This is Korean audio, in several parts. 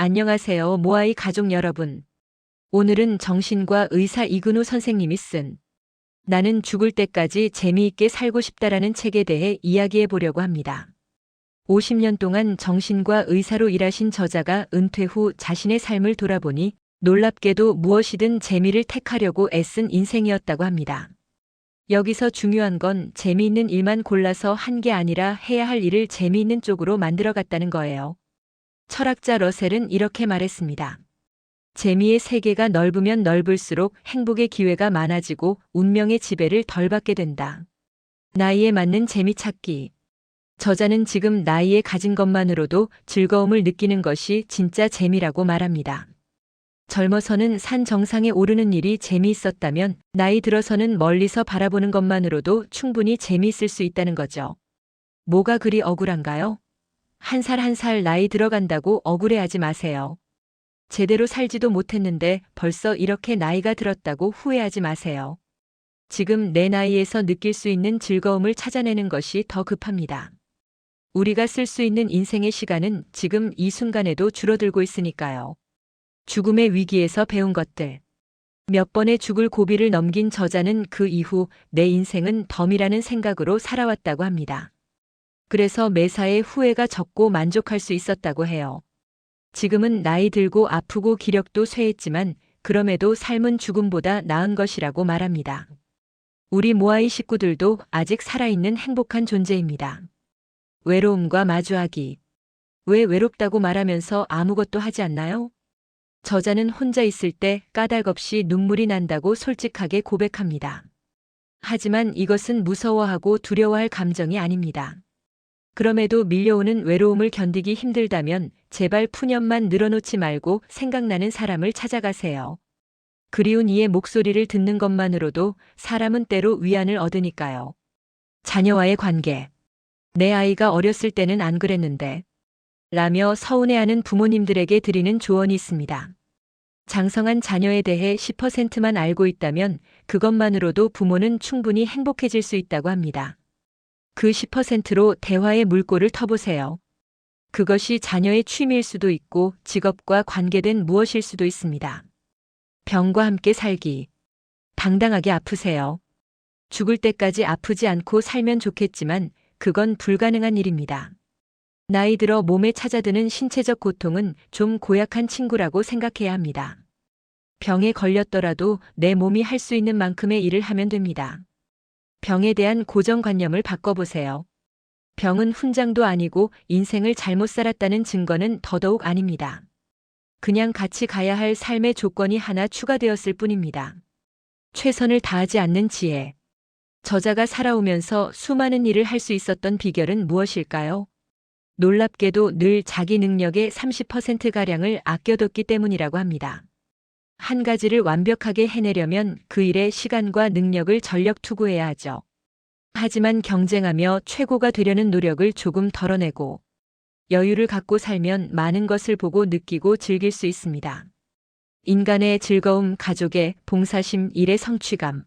안녕하세요, 모아이 가족 여러분. 오늘은 정신과 의사 이근우 선생님이 쓴 나는 죽을 때까지 재미있게 살고 싶다라는 책에 대해 이야기해 보려고 합니다. 50년 동안 정신과 의사로 일하신 저자가 은퇴 후 자신의 삶을 돌아보니 놀랍게도 무엇이든 재미를 택하려고 애쓴 인생이었다고 합니다. 여기서 중요한 건 재미있는 일만 골라서 한 게 아니라 해야 할 일을 재미있는 쪽으로 만들어갔다는 거예요. 철학자 러셀은 이렇게 말했습니다. 재미의 세계가 넓으면 넓을수록 행복의 기회가 많아지고 운명의 지배를 덜 받게 된다. 나이에 맞는 재미 찾기. 저자는 지금 나이에 가진 것만으로도 즐거움을 느끼는 것이 진짜 재미라고 말합니다. 젊어서는 산 정상에 오르는 일이 재미있었다면 나이 들어서는 멀리서 바라보는 것만으로도 충분히 재미있을 수 있다는 거죠. 뭐가 그리 억울한가요? 한 살 한 살 나이 들어간다고 억울해하지 마세요. 제대로 살지도 못했는데 벌써 이렇게 나이가 들었다고 후회하지 마세요. 지금 내 나이에서 느낄 수 있는 즐거움을 찾아내는 것이 더 급합니다. 우리가 쓸 수 있는 인생의 시간은 지금 이 순간에도 줄어들고 있으니까요. 죽음의 위기에서 배운 것들. 몇 번의 죽을 고비를 넘긴 저자는 그 이후 내 인생은 덤이라는 생각으로 살아왔다고 합니다. 그래서 매사에 후회가 적고 만족할 수 있었다고 해요. 지금은 나이 들고 아프고 기력도 쇠했지만 그럼에도 삶은 죽음보다 나은 것이라고 말합니다. 우리 모아이 식구들도 아직 살아있는 행복한 존재입니다. 외로움과 마주하기. 왜 외롭다고 말하면서 아무것도 하지 않나요? 저자는 혼자 있을 때 까닭없이 눈물이 난다고 솔직하게 고백합니다. 하지만 이것은 무서워하고 두려워할 감정이 아닙니다. 그럼에도 밀려오는 외로움을 견디기 힘들다면 제발 푸념만 늘어놓지 말고 생각나는 사람을 찾아가세요. 그리운 이의 목소리를 듣는 것만으로도 사람은 때로 위안을 얻으니까요. 자녀와의 관계. 내 아이가 어렸을 때는 안 그랬는데 라며 서운해하는 부모님들에게 드리는 조언이 있습니다. 장성한 자녀에 대해 10%만 알고 있다면 그것만으로도 부모는 충분히 행복해질 수 있다고 합니다. 그 10%로 대화의 물꼬를 터보세요. 그것이 자녀의 취미일 수도 있고 직업과 관계된 무엇일 수도 있습니다. 병과 함께 살기. 당당하게 아프세요. 죽을 때까지 아프지 않고 살면 좋겠지만 그건 불가능한 일입니다. 나이 들어 몸에 찾아드는 신체적 고통은 좀 고약한 친구라고 생각해야 합니다. 병에 걸렸더라도 내 몸이 할 수 있는 만큼의 일을 하면 됩니다. 병에 대한 고정관념을 바꿔보세요. 병은 훈장도 아니고 인생을 잘못 살았다는 증거는 더더욱 아닙니다. 그냥 같이 가야 할 삶의 조건이 하나 추가되었을 뿐입니다. 최선을 다하지 않는 지혜. 저자가 살아오면서 수많은 일을 할 수 있었던 비결은 무엇일까요? 놀랍게도 늘 자기 능력의 30%가량을 아껴뒀기 때문이라고 합니다. 한 가지를 완벽하게 해내려면 그 일에 시간과 능력을 전력 투구해야 하죠. 하지만 경쟁하며 최고가 되려는 노력을 조금 덜어내고 여유를 갖고 살면 많은 것을 보고 느끼고 즐길 수 있습니다. 인간의 즐거움, 가족의 봉사심, 일의 성취감.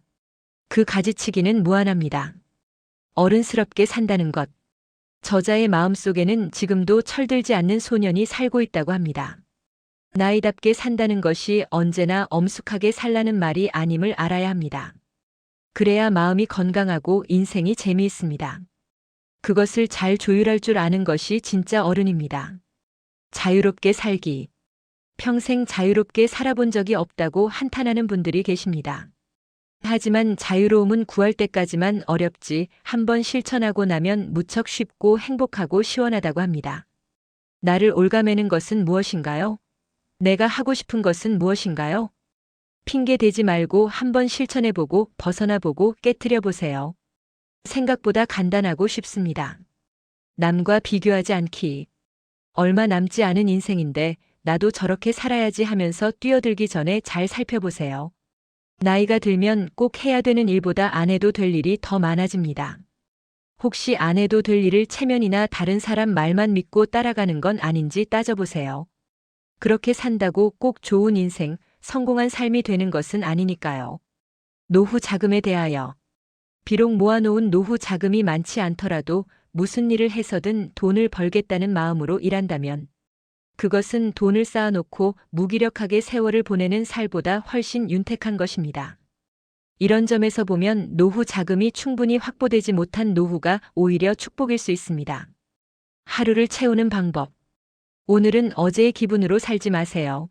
그 가지치기는 무한합니다. 어른스럽게 산다는 것. 저자의 마음속에는 지금도 철들지 않는 소년이 살고 있다고 합니다. 나이답게 산다는 것이 언제나 엄숙하게 살라는 말이 아님을 알아야 합니다. 그래야 마음이 건강하고 인생이 재미있습니다. 그것을 잘 조율할 줄 아는 것이 진짜 어른입니다. 자유롭게 살기. 평생 자유롭게 살아본 적이 없다고 한탄하는 분들이 계십니다. 하지만 자유로움은 구할 때까지만 어렵지 한번 실천하고 나면 무척 쉽고 행복하고 시원하다고 합니다. 나를 옭아매는 것은 무엇인가요? 내가 하고 싶은 것은 무엇인가요? 핑계 대지 말고 한번 실천해보고 벗어나보고 깨트려보세요. 생각보다 간단하고 쉽습니다. 남과 비교하지 않기. 얼마 남지 않은 인생인데 나도 저렇게 살아야지 하면서 뛰어들기 전에 잘 살펴보세요. 나이가 들면 꼭 해야 되는 일보다 안 해도 될 일이 더 많아집니다. 혹시 안 해도 될 일을 체면이나 다른 사람 말만 믿고 따라가는 건 아닌지 따져보세요. 그렇게 산다고 꼭 좋은 인생, 성공한 삶이 되는 것은 아니니까요. 노후 자금에 대하여. 비록 모아놓은 노후 자금이 많지 않더라도 무슨 일을 해서든 돈을 벌겠다는 마음으로 일한다면 그것은 돈을 쌓아놓고 무기력하게 세월을 보내는 살보다 훨씬 윤택한 것입니다. 이런 점에서 보면 노후 자금이 충분히 확보되지 못한 노후가 오히려 축복일 수 있습니다. 하루를 채우는 방법. 오늘은 어제의 기분으로 살지 마세요.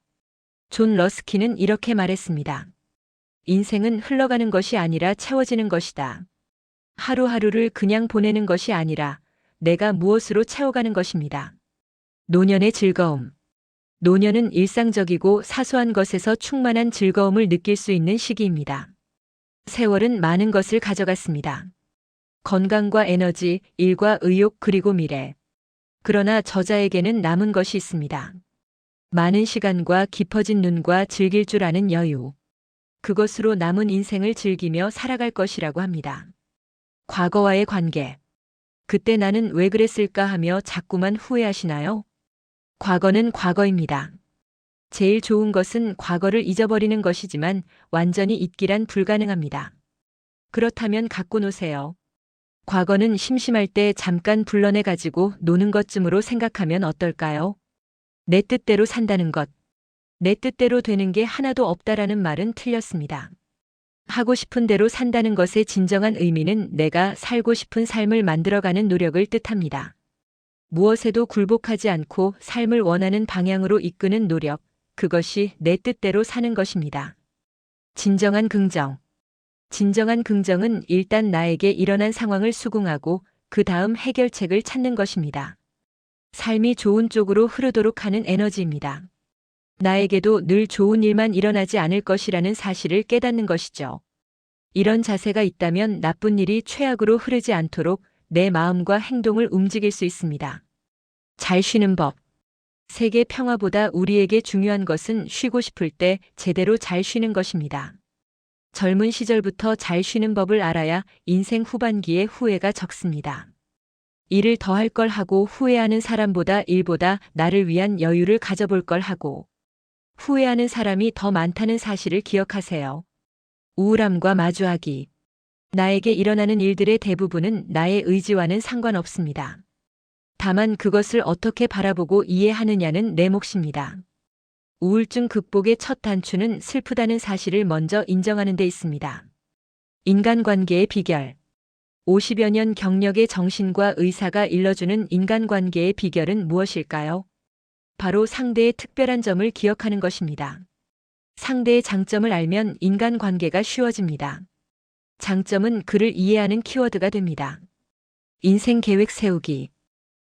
존 러스키는 이렇게 말했습니다. 인생은 흘러가는 것이 아니라 채워지는 것이다. 하루하루를 그냥 보내는 것이 아니라 내가 무엇으로 채워가는 것입니다. 노년의 즐거움. 노년은 일상적이고 사소한 것에서 충만한 즐거움을 느낄 수 있는 시기입니다. 세월은 많은 것을 가져갔습니다. 건강과 에너지, 일과 의욕 그리고 미래. 그러나 저자에게는 남은 것이 있습니다. 많은 시간과 깊어진 눈과 즐길 줄 아는 여유. 그것으로 남은 인생을 즐기며 살아갈 것이라고 합니다. 과거와의 관계. 그때 나는 왜 그랬을까 하며 자꾸만 후회하시나요? 과거는 과거입니다. 제일 좋은 것은 과거를 잊어버리는 것이지만 완전히 잊기란 불가능합니다. 그렇다면 갖고 노세요. 과거는 심심할 때 잠깐 불러내 가지고 노는 것쯤으로 생각하면 어떨까요? 내 뜻대로 산다는 것. 내 뜻대로 되는 게 하나도 없다라는 말은 틀렸습니다. 하고 싶은 대로 산다는 것의 진정한 의미는 내가 살고 싶은 삶을 만들어가는 노력을 뜻합니다. 무엇에도 굴복하지 않고 삶을 원하는 방향으로 이끄는 노력, 그것이 내 뜻대로 사는 것입니다. 진정한 긍정. 진정한 긍정은 일단 나에게 일어난 상황을 수긍하고 그 다음 해결책을 찾는 것입니다. 삶이 좋은 쪽으로 흐르도록 하는 에너지입니다. 나에게도 늘 좋은 일만 일어나지 않을 것이라는 사실을 깨닫는 것이죠. 이런 자세가 있다면 나쁜 일이 최악으로 흐르지 않도록 내 마음과 행동을 움직일 수 있습니다. 잘 쉬는 법. 세계 평화보다 우리에게 중요한 것은 쉬고 싶을 때 제대로 잘 쉬는 것입니다. 젊은 시절부터 잘 쉬는 법을 알아야 인생 후반기에 후회가 적습니다. 일을 더 할 걸 하고 후회하는 사람보다 일보다 나를 위한 여유를 가져볼 걸 하고 후회하는 사람이 더 많다는 사실을 기억하세요. 우울함과 마주하기. 나에게 일어나는 일들의 대부분은 나의 의지와는 상관없습니다. 다만 그것을 어떻게 바라보고 이해하느냐는 내 몫입니다. 우울증 극복의 첫 단추는 슬프다는 사실을 먼저 인정하는 데 있습니다. 인간관계의 비결. 50여 년 경력의 정신과 의사가 일러주는 인간관계의 비결은 무엇일까요? 바로 상대의 특별한 점을 기억하는 것입니다. 상대의 장점을 알면 인간관계가 쉬워집니다. 장점은 그를 이해하는 키워드가 됩니다. 인생 계획 세우기.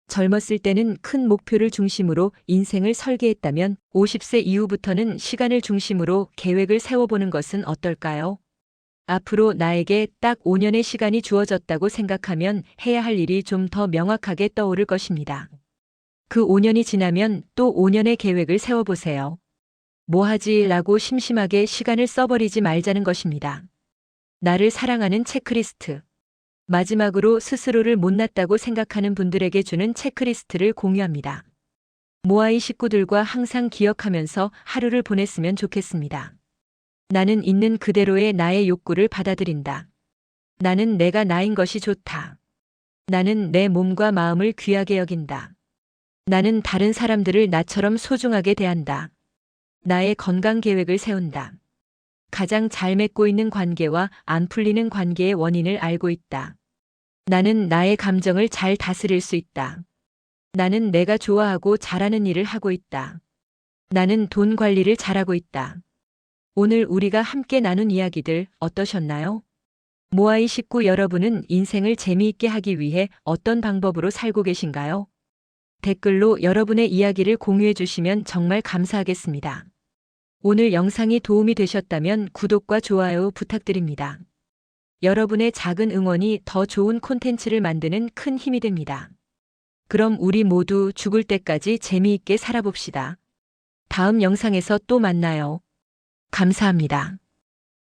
젊었을 때는 큰 목표를 중심으로 인생을 설계했다면 50세 이후부터는 시간을 중심으로 계획을 세워보는 것은 어떨까요? 앞으로 나에게 딱 5년의 시간이 주어졌다고 생각하면 해야 할 일이 좀 더 명확하게 떠오를 것입니다. 그 5년이 지나면 또 5년의 계획을 세워보세요. 뭐 하지? 라고 심심하게 시간을 써버리지 말자는 것입니다. 나를 사랑하는 체크리스트. 마지막으로 스스로를 못났다고 생각하는 분들에게 주는 체크리스트를 공유합니다. 모아이 식구들과 항상 기억하면서 하루를 보냈으면 좋겠습니다. 나는 있는 그대로의 나의 욕구를 받아들인다. 나는 내가 나인 것이 좋다. 나는 내 몸과 마음을 귀하게 여긴다. 나는 다른 사람들을 나처럼 소중하게 대한다. 나의 건강 계획을 세운다. 가장 잘 맺고 있는 관계와 안 풀리는 관계의 원인을 알고 있다. 나는 나의 감정을 잘 다스릴 수 있다. 나는 내가 좋아하고 잘하는 일을 하고 있다. 나는 돈 관리를 잘하고 있다. 오늘 우리가 함께 나눈 이야기들 어떠셨나요? 모아이 식구 여러분은 인생을 재미있게 하기 위해 어떤 방법으로 살고 계신가요? 댓글로 여러분의 이야기를 공유해 주시면 정말 감사하겠습니다. 오늘 영상이 도움이 되셨다면 구독과 좋아요 부탁드립니다. 여러분의 작은 응원이 더 좋은 콘텐츠를 만드는 큰 힘이 됩니다. 그럼 우리 모두 죽을 때까지 재미있게 살아봅시다. 다음 영상에서 또 만나요. 감사합니다.